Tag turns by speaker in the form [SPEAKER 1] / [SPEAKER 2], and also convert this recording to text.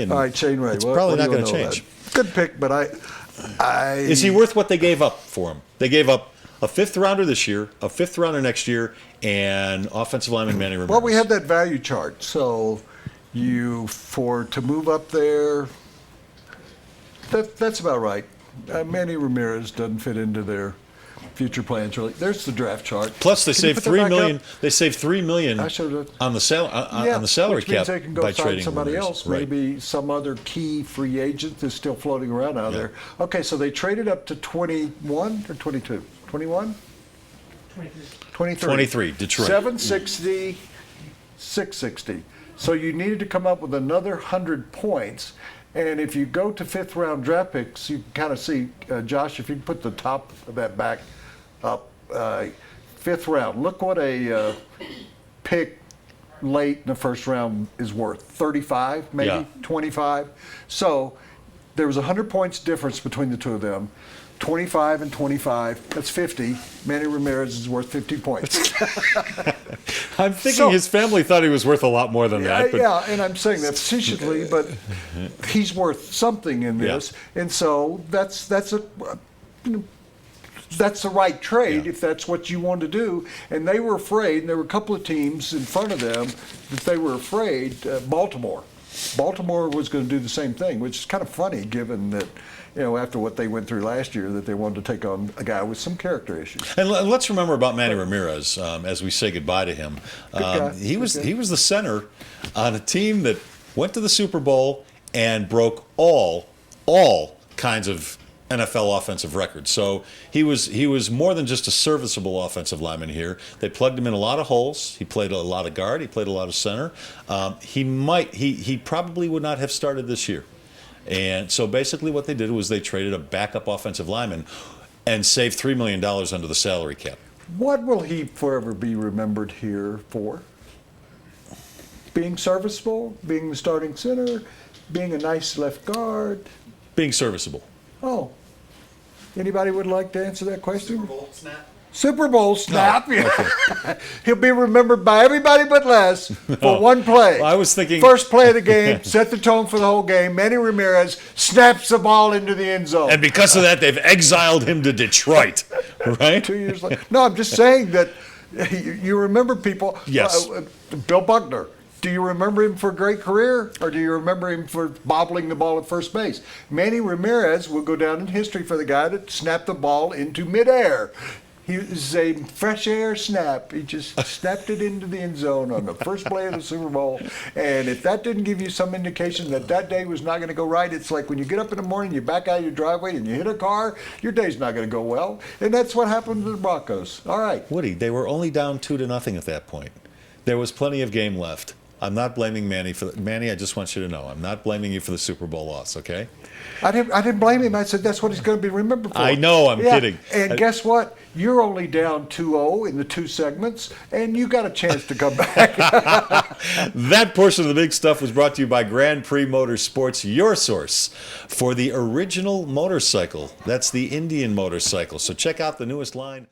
[SPEAKER 1] And
[SPEAKER 2] All right, Shane Ray.
[SPEAKER 1] It's probably not going to
[SPEAKER 2] know
[SPEAKER 1] change.
[SPEAKER 2] that? Good pick, but
[SPEAKER 1] Is he worth what they gave up for him? They gave up a fifth rounder this year, a fifth rounder next year, and offensive lineman Manny Ramirez.
[SPEAKER 2] Well, we have that value chart. So to move up there, that's about right. Manny Ramirez doesn't fit into their future plans really. There's the draft chart.
[SPEAKER 1] Plus, they
[SPEAKER 2] Can you
[SPEAKER 1] saved
[SPEAKER 2] put that
[SPEAKER 1] $3
[SPEAKER 2] back
[SPEAKER 1] million.
[SPEAKER 2] up?
[SPEAKER 1] They saved $3 million
[SPEAKER 2] I showed it.
[SPEAKER 1] on the salary
[SPEAKER 2] which means
[SPEAKER 1] cap
[SPEAKER 2] they can go
[SPEAKER 1] by
[SPEAKER 2] sign
[SPEAKER 1] trading
[SPEAKER 2] somebody
[SPEAKER 1] Ramirez.
[SPEAKER 2] else.
[SPEAKER 1] Right.
[SPEAKER 2] Maybe some other key free agent that's still floating around out there. Okay, so they traded up to 21 or 22? 21? 23.
[SPEAKER 1] 23, Detroit.
[SPEAKER 2] 760, 660. So you needed to come up with another 100 points. And if you go to fifth round draft picks, you can kind of see, Josh, if you can put the top of that back up, fifth round. Look what a pick late in the first round is worth. 35, maybe 25. So there was 100 points difference between the two of them. 25 and 25, that's 50. Manny Ramirez is worth 50 points.
[SPEAKER 1] I'm thinking his family thought he was worth a lot more than that. But
[SPEAKER 2] Yeah, and I'm saying that facetiously, but he's worth something in this. And so that's the right trade if that's what you want to do. And they were afraid, and there were a couple of teams in front of them that they were afraid. Baltimore was going to do the same thing, which is kind of funny given that, after what they went through last year, that they wanted to take on a guy with some character issues.
[SPEAKER 1] And let's remember about Manny Ramirez as we say goodbye to him. He was the center on a team that went to the Super Bowl and broke all kinds of NFL offensive records. So he was more than just a serviceable offensive lineman here. They plugged him in a lot of holes. He played a lot of guard. He played a lot of center. He probably would not have started this year. And so basically what they did was they traded a backup offensive lineman and saved $3 million under the salary cap.
[SPEAKER 2] What will he forever be remembered here for? Being serviceable, being the starting center, being a nice left guard?
[SPEAKER 1] Being serviceable.
[SPEAKER 2] Oh. Anybody would like to answer that question?
[SPEAKER 3] Super Bowl snap.
[SPEAKER 2] Super Bowl snap.
[SPEAKER 1] No. Okay.
[SPEAKER 2] He'll be remembered by everybody but Les for one play.
[SPEAKER 1] Well, I was thinking
[SPEAKER 2] first play of the game, set the tone for the whole game. Manny Ramirez snaps the ball into the end zone.
[SPEAKER 1] And because of that, they've exiled him to Detroit, right?
[SPEAKER 2] 2 years later. No, I'm just saying that you remember people.
[SPEAKER 1] Yes.
[SPEAKER 2] Bill Buckner. Do you remember him for a great career, or do you remember him for bobbling the ball at first base? Manny Ramirez will go down in history for the guy that snapped the ball into midair. He was a fresh air snap. He just snapped it into the end zone on the first play of the Super Bowl. And if that didn't give you some indication that that day was not going to go right, it's like when you get up in the morning, you back out of your driveway and you hit a car, your day's not going to go well. And that's what happened to the Broncos. All right.
[SPEAKER 1] Woody, they were only down 2-0 at that point. There was plenty of game left. I'm not blaming Manny for Manny. I just want you to know, I'm not blaming you for the Super Bowl loss. Okay?
[SPEAKER 2] I didn't blame him. I said that's what he's going to be remembered for.
[SPEAKER 1] I know. I'm kidding.
[SPEAKER 2] And guess what? You're only down 2-0 in the two segments, and you got a chance to come back.
[SPEAKER 1] That portion of the big stuff was brought to you by Grand Prix Motorsports, your source for the original motorcycle. That's the Indian motorcycle. So check out the newest line.